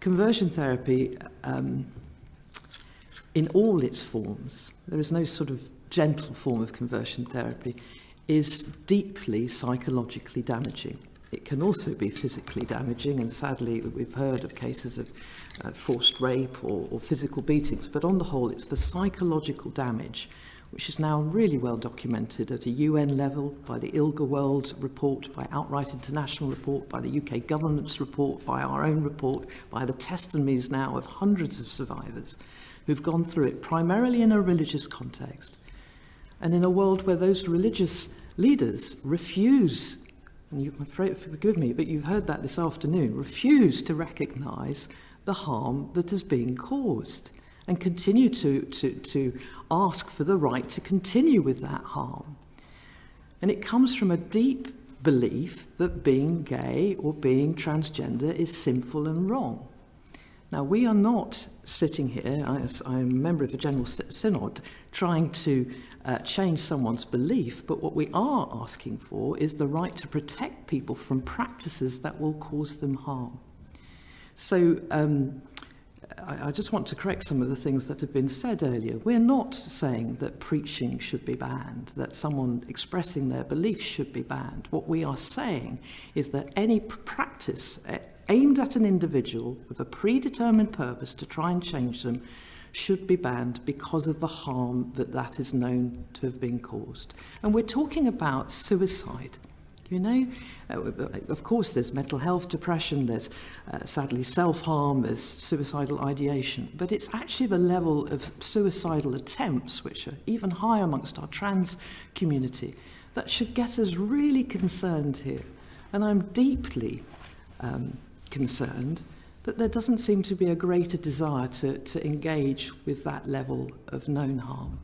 conversion therapy, in all its forms, there is no sort of gentle form of conversion therapy, is deeply psychologically damaging. It can also be physically damaging, and sadly we've heard of cases of forced rape or physical beatings, but on the whole it's the psychological damage, which is now really well documented at a UN level by the ILGA World report, by Outright International report, by the UK government's report, by our own report, by the testimonies now of hundreds of survivors who've gone through it, primarily in a religious context, and in a world where those religious leaders refuse, and I'm afraid, forgive me, but you've heard that this afternoon, refuse to recognise the harm that is being caused and continue to ask for the right to continue with that harm. And it comes from a deep belief that being gay or being transgender is sinful and wrong. Now, we are not sitting here, as I'm a member of the General Synod, trying to change someone's belief, but what we are asking for is the right to protect people from practices that will cause them harm. So I just want to correct some of the things that have been said earlier. We're not saying that preaching should be banned, that someone expressing their beliefs should be banned. What we are saying is that any practice aimed at an individual with a predetermined purpose to try and change them should be banned because of the harm that is known to have been caused. And we're talking about suicide. You know, of course there's mental health, depression, there's sadly self-harm, there's suicidal ideation, but it's actually the level of suicidal attempts, which are even higher amongst our trans community, that should get us really concerned here. And I'm deeply concerned that there doesn't seem to be a greater desire to engage with that level of known harm.